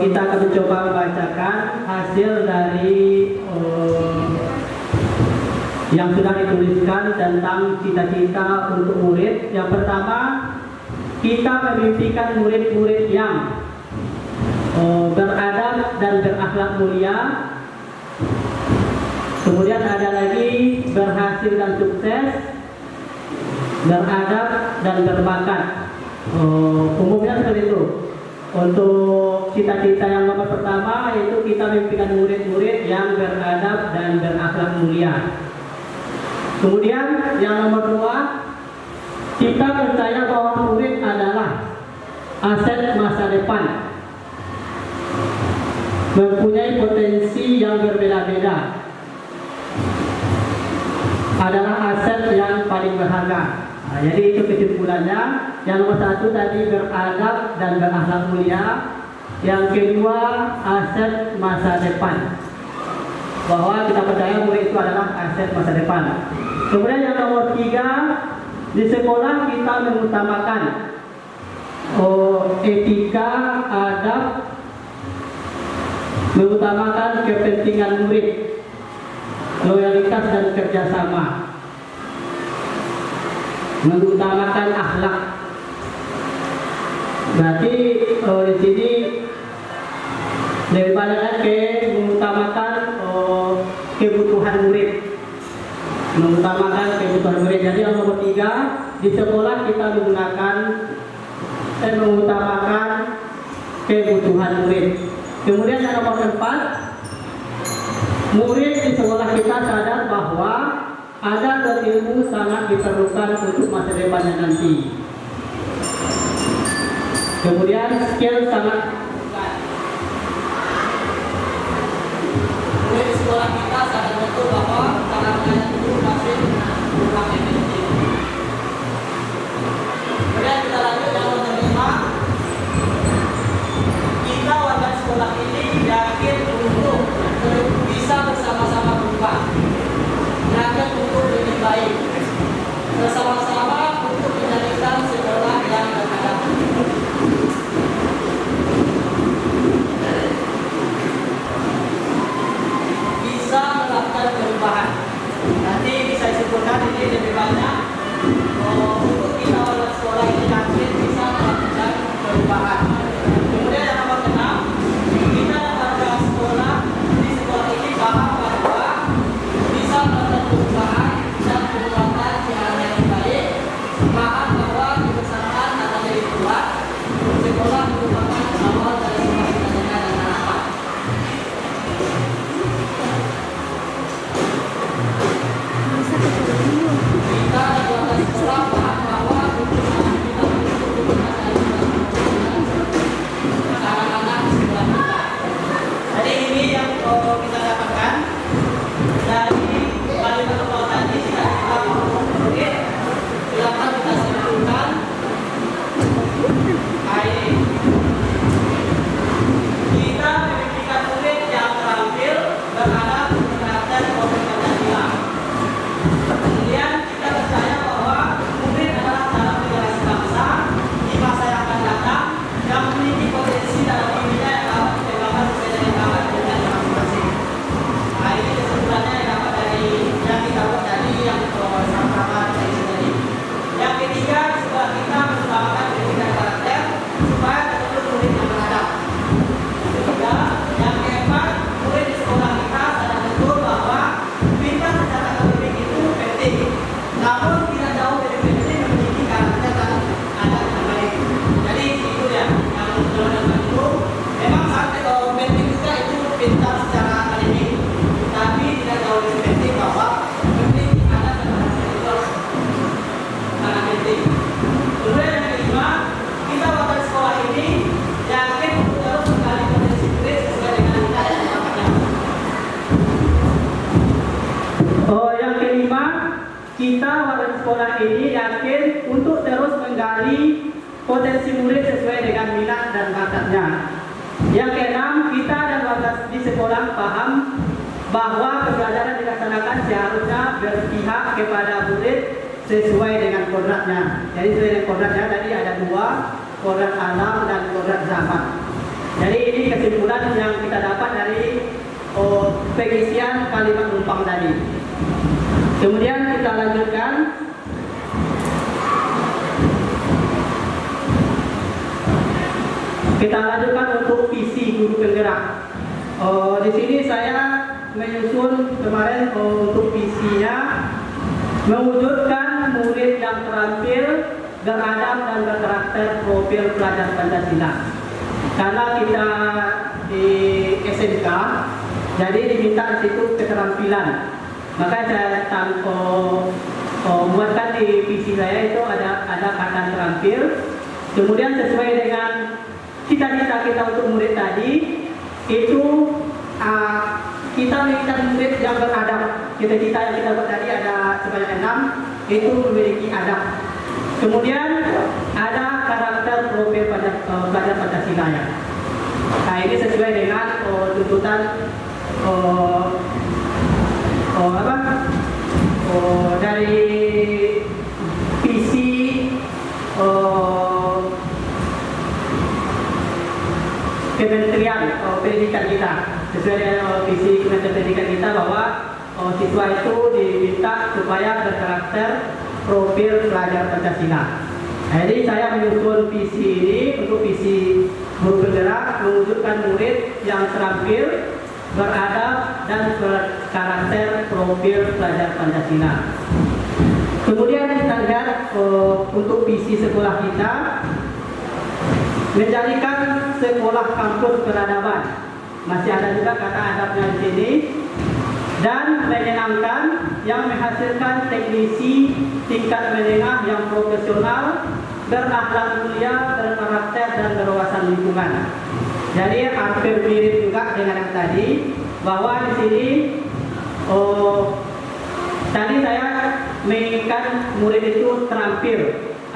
Kita akan mencoba membacakan hasil dari yang sudah dituliskan tentang cita-cita untuk murid. Yang pertama, kita memimpikan murid-murid yang beradab dan berakhlak mulia. Kemudian ada lagi berhasil dan sukses, beradab dan berbakat. Umumnya seperti itu. Untuk cita-cita yang nomor pertama yaitu kita memimpikan murid-murid yang beradab dan berakhlak mulia. Kemudian yang nomor dua, kita percaya bahwa murid adalah aset masa depan, mempunyai potensi yang berbeda-beda, adalah aset yang paling berharga. Nah, jadi itu kesimpulannya. Yang nomor satu tadi beradab dan berakhlak mulia. Yang kedua aset masa depan, bahwa kita percaya murid itu adalah aset masa depan. Kemudian yang nomor tiga, di sekolah kita mengutamakan etika, adab, mengutamakan kepentingan murid, loyalitas dan kerjasama, mengutamakan akhlak. Berarti di sini lebih banyak lagi mengutamakan kebutuhan murid, Jadi yang nomor tiga, di sekolah kita mengutamakan kebutuhan murid. Kemudian yang nomor empat, murid di sekolah kita sadar bahwa adab dan ilmu sangat diperlukan untuk masa depannya nanti. Kemudian skill sangat diperlukan. Murid di sekolah kita sadar betul bahwa cara belajar itu masih kurang efektif. Kemudian kita lanjut yang nomor lima, kita warga sekolah ini yakin untuk bisa bersama-sama berubah, yakin untuk lebih baik, bersama-sama untuk menjadikan sekolah yang beradab. Bisa melakukan perubahan. Nanti bisa disebutkan ini lebih banyak. Untuk kita warga sekolah ini yakin bisa melakukan perubahan. Kemudian yang nomor 6, kita warga sekolah di sekolah ini paham bahwa bisa melakukan perubahan dan penguatan yang lebih baik. Paham bahwa kebersamaan adalah lebih kuat. Sekolah merupakan awal dari semua cita-cita dan harapan. Kita warga sekolah paham bahwa kebersamaan kita untuk kebersamaan anak-anak di sekolah kita. Jadi ini yang kita dapatkan dari kalimat awal tadi. Kita murid, silakan kita simpulkan. Kita memimpikan murid yang terampil, beradab, dan berkomitmen Pancasila. Kemudian kita percaya bahwa murid adalah dalam generasi bangsa di masa yang akan datang yang memiliki potensi dalam dirinya yang dapat dikembangkan sesuai dengan keahlian masing-masing. Nah, ini kesimpulannya yang dapat dari yang kita buat tadi, yang sama-sama dari tadi. Yang ketiga, di sekolah kita mengembangkan pendidikan karakter supaya betul murid yang beradab. Ketiga, yang keempat, murid di sekolah kita sadar betul bahwa pintar secara akademik itu penting, namun tidak jauh dari penting memiliki karakter dan adab yang baik. Jadi itu ya yang kita warga sekolah ini yakin untuk terus menggali potensi murid sesuai dengan minat dan bakatnya. Yang keenam, kita dan warga di sekolah paham bahwa pembelajaran dilaksanakan seharusnya berpihak kepada murid sesuai dengan kodratnya. Jadi sesuai dengan kodratnya tadi ada dua, kodrat alam dan kodrat zaman. Jadi ini kesimpulan yang kita dapat dari pengisian kalimat numpang tadi. Kemudian kita lanjutkan. Kita lanjutkan untuk visi guru penggerak. Di sini saya menyusun kemarin untuk visinya mewujudkan murid yang terampil, beradab dan berkarakter profil pelajar Pancasila. Karena kita di SMK, jadi diminta di situ keterampilan. Maka saya buatkan di visi saya itu ada kata terampil. Kemudian sesuai dengan cita-cita kita untuk murid tadi, itu kita menginginkan murid yang beradab. Cita-cita yang kita buat tadi ada sebanyak 6, itu memiliki adab. Kemudian ada karakter profil pelajar Pancasila ya. Nah ini sesuai dengan tuntutan dari visi Kementerian Pendidikan kita, sesuai dengan visi Kementerian Pendidikan kita bahwa siswa itu diminta supaya berkarakter profil pelajar Pancasila. Nah, jadi saya menyusun visi ini untuk visi guru penggerak mewujudkan murid yang terampil, beradab dan berkarakter profil pelajar Pancasila. Kemudian kita lihat untuk visi sekolah kita menjadikan sekolah kampus peradaban. Masih ada juga kata adabnya di sini. Dan menyenangkan yang menghasilkan teknisi tingkat menengah yang profesional, berakhlak mulia, berkarakter dan berwawasan lingkungan. Jadi hampir mirip juga dengan yang tadi, bahwa di sini tadi saya menginginkan murid itu terampil.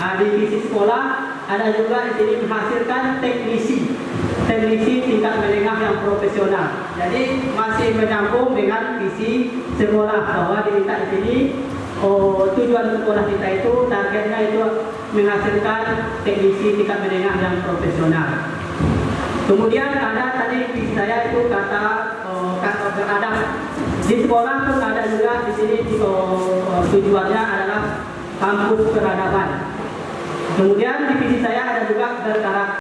Di visi sekolah ada juga di sini menghasilkan teknisi tingkat menengah yang profesional. Jadi masih menyambung dengan visi sekolah bahwa diminta di sini tujuan sekolah kita itu targetnya itu menghasilkan teknisi tingkat menengah yang profesional. Kemudian ada tadi visi saya itu kata beradab. Di sekolah pun ada juga di sini tujuannya adalah kampus peradaban. Kemudian di visi saya ada juga berkarakter